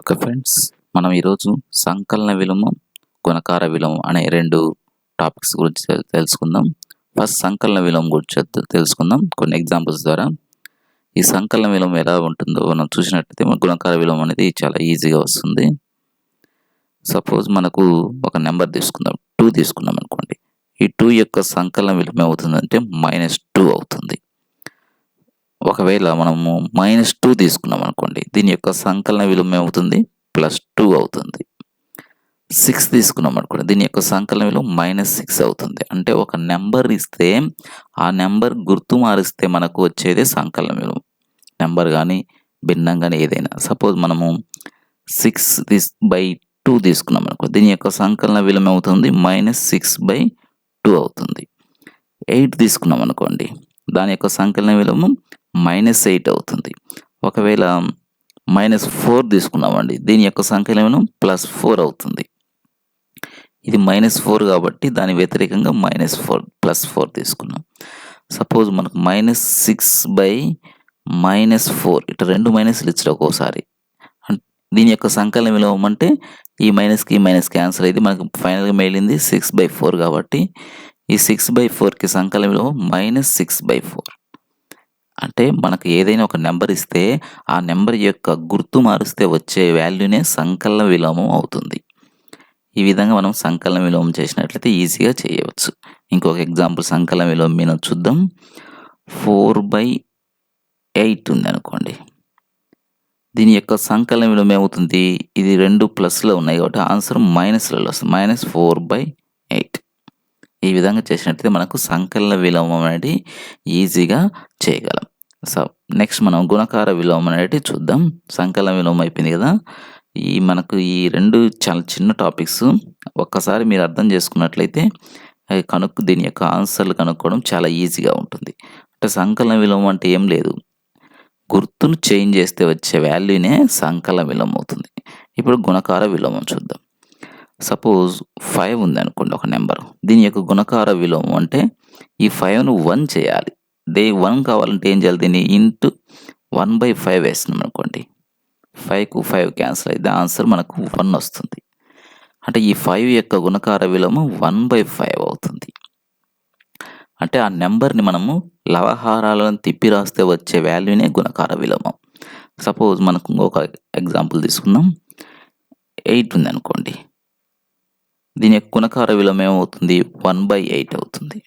Okay friends, మనం ఈరోజు సంకలన విలోమం, గుణకార విలోమం అనే 2 టాపిక్స్ గురించి తెలుసుకుందాం. ఫస్ట్ సంకలన విలోమం గురించి తెలుసుకుందాం కొన్ని ఎగ్జాంపుల్స్ ద్వారా. ఈ సంకలన విలోమం ఎలా ఉంటుందో మనం చూసినట్లయితే మన గుణకార విలోమం అనేది చాలా ఈజీగా వస్తుంది. సపోజ్ మనకు ఒక నెంబర్ తీసుకుందాం, 2 తీసుకున్నాం అనుకోండి. ఈ 2 యొక్క సంకలన విలోమం ఏమవుతుందంటే -2 అవుతుంది. ఒకవేళ మనము -2 తీసుకున్నాం అనుకోండి, దీని యొక్క సంకలన విలోమం ఏమవుతుంది? +2 అవుతుంది. 6 తీసుకున్నాం అనుకోండి, దీని యొక్క సంకలన విలువ -6 అవుతుంది. అంటే ఒక నెంబర్ ఇస్తే ఆ నెంబర్ గుర్తు మారిస్తే మనకు వచ్చేదే సంకలన విలువ. నెంబర్ కానీ భిన్నం కానీ ఏదైనా. సపోజ్ మనము 6/2 తీసుకున్నాం అనుకో, దీని యొక్క సంకలన విలువ ఏమవుతుంది? -6/2 అవుతుంది. 8 తీసుకున్నాం అనుకోండి, దాని యొక్క సంకలన విలువ -8 అవుతుంది. ఒకవేళ -4 తీసుకున్నామండి, దీని యొక్క సంకలన విలువ +4 అవుతుంది. ఇది -4 కాబట్టి దాని వ్యతిరేకంగా -4 తీసుకున్నాం. సపోజ్ మనకు -6/-4 ఇట్లా 2 మైనస్లు ఇచ్చారు ఒక్కోసారి. దీని యొక్క సంకలన విలోమం అంటే ఈ మైనస్కి క్యాన్సిల్ అయితే మనకు ఫైనల్గా మిగిలింది 6/4 కాబట్టి ఈ 6/4కి సంకలన విలోమం -6/4. అంటే మనకు ఏదైనా ఒక నెంబర్ ఇస్తే ఆ నెంబర్ యొక్క గుర్తు మారిస్తే వచ్చే వాల్యూనే సంకలన విలోమం అవుతుంది. ఈ విధంగా మనం సంకలన విలోమం చేసినట్లయితే ఈజీగా చేయవచ్చు. ఇంకొక ఎగ్జాంపుల్ సంకలన విలోమం మీద చూద్దాం. 4/8 ఉంది అనుకోండి, దీని యొక్క సంకలన విలోమం ఏమవుతుంది? ఇది 2 ప్లస్లో ఉన్నాయి కాబట్టి ఆన్సర్ మైనస్లలో వస్తుంది. -4/8. ఈ విధంగా చేసినట్లయితే మనకు సంకలన విలోమం అనేది ఈజీగా చేయగలం. సో నెక్స్ట్ మనం గుణకార విలోమం అనేది చూద్దాం. సంకలన విలోమం అయిపోయింది కదా. మనకు ఈ 2 చాలా చిన్న టాపిక్స్. ఒక్కసారి మీరు అర్థం చేసుకున్నట్లయితే దీని యొక్క ఆన్సర్లు కనుక్కోవడం చాలా ఈజీగా ఉంటుంది. అంటే సంకలన విలోమం అంటే ఏం లేదు, గుర్తును చేంజ్ చేస్తే వచ్చే వాల్యూనే సంకలన విలోమం అవుతుంది. ఇప్పుడు గుణకార విలోమం చూద్దాం. సపోజ్ 5 ఉంది అనుకోండి ఒక నెంబర్, దీని యొక్క గుణకార విలోమం అంటే ఈ 5ను 1 చేయాలి. 1 కావాలంటే ఏం చేయాలి? దీన్ని ఇంటూ 1/5 వేస్తున్నాం అనుకోండి, 5కు 5 క్యాన్సిల్ అయితే ఆన్సర్ మనకు 1 వస్తుంది. అంటే ఈ 5 యొక్క గుణకార విలోమం 1/5 అవుతుంది. అంటే ఆ నెంబర్ని మనము లవహారాలను తిప్పి రాస్తే వచ్చే వాల్యూనే గుణకార విలోమం. సపోజ్ మనకు ఇంకొక ఎగ్జాంపుల్ తీసుకుందాం. 8 ఉంది అనుకోండి, దీని యొక్క గుణకార విలోమం ఏమవుతుంది? 1/8 అవుతుంది.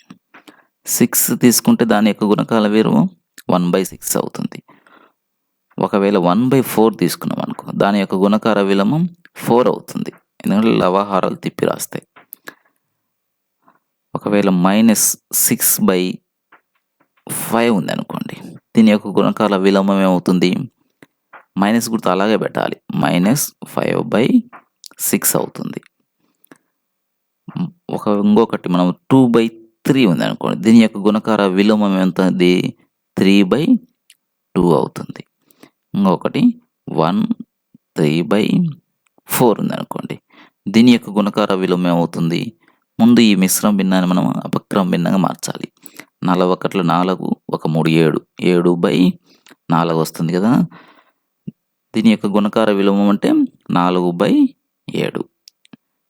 6 తీసుకుంటే దాని యొక్క గుణకార విలోమం 1/6 అవుతుంది. ఒకవేళ 1/4 తీసుకున్నాం అనుకో, దాని యొక్క గుణకార విలోమం 4 అవుతుంది. ఎందుకంటే లవహారాలు తిప్పి రాస్తాయి. ఒకవేళ -6/5 ఉంది అనుకోండి, దీని యొక్క గుణకార విలోమం ఏమవుతుంది? మైనస్ గుర్తు అలాగే పెట్టాలి, -5/6 అవుతుంది. ఇంకొకటి మనం 2/3 ఉంది అనుకోండి, దీని యొక్క గుణకార విలోమం ఎంత? 3/2 అవుతుంది. ఇంకొకటి 3/4 ఉంది అనుకోండి, దీని యొక్క గుణకార విలోమం ఏమవుతుంది? ముందు ఈ మిశ్రమ భిన్నాన్ని మనం అపక్రమ భిన్నంగా మార్చాలి. 4 4, 1 3 7, 7/4 వస్తుంది కదా. దీని యొక్క గుణకార విలోమం అంటే 4/7.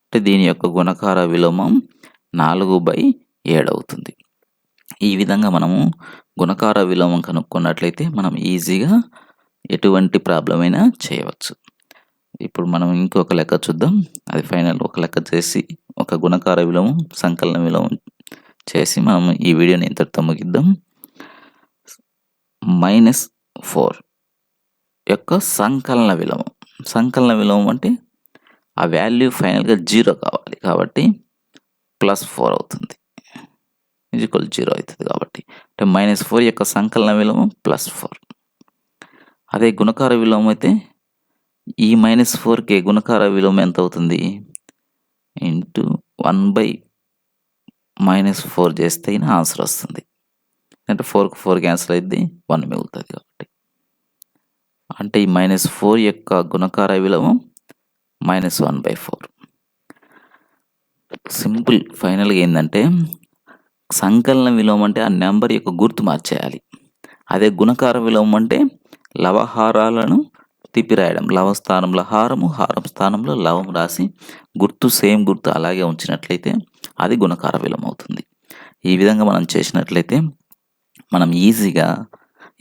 అంటే దీని యొక్క గుణకార విలోమం 4/7 అవుతుంది. ఈ విధంగా మనము గుణకార విలోమం కనుక్కున్నట్లయితే మనం ఈజీగా ఎటువంటి ప్రాబ్లం అయినా చేయవచ్చు. ఇప్పుడు మనం ఇంకొక లెక్క చూద్దాం. అది ఫైనల్ ఒక లెక్క చేసి ఒక గుణకార విలోమం, సంకలన విలోమం చేసి మనం ఈ వీడియోని ఇంతటితో ముగిద్దాం. -4 యొక్క సంకలన విలోమం. సంకలన విలోమం అంటే ఆ వాల్యూ ఫైనల్గా 0 కావాలి కాబట్టి +4 అవుతుంది, =0 అవుతుంది కాబట్టి. అంటే -4 యొక్క సంకలన విలోమం +4. అదే గుణకార విలోమం అయితే ఈ -4కి గుణకార విలోమం ఎంత అవుతుంది? ఇంటూ 1/-4 చేస్తే ఆన్సర్ వస్తుంది. అంటే 4కు 4 క్యాన్సిల్ అయితే 1 మిగులుతుంది కాబట్టి. అంటే ఈ -4 యొక్క గుణకార విలోమం -1/4. సింపుల్. ఫైనల్గా ఏంటంటే సంకలన విలోమం అంటే ఆ నెంబర్ యొక్క గుర్తు మార్చేయాలి. అదే గుణకార విలోమం అంటే లవహారాలను తిప్పి రాయడం. లవ స్థానంలో హారము, హారం స్థానంలో లవం రాసి సేమ్ గుర్తు అలాగే ఉంచినట్లయితే అది గుణకార విలోమం అవుతుంది. ఈ విధంగా మనం చేసినట్లయితే మనం ఈజీగా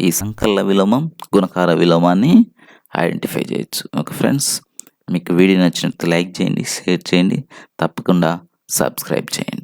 ఈ సంకలన విలోమం, గుణకార విలోమాన్ని ఐడెంటిఫై చేయొచ్చు. ఓకే ఫ్రెండ్స్, మీకు వీడియో నచ్చినట్లయితే లైక్ చేయండి, షేర్ చేయండి, తప్పకుండా సబ్స్క్రైబ్ చేయండి.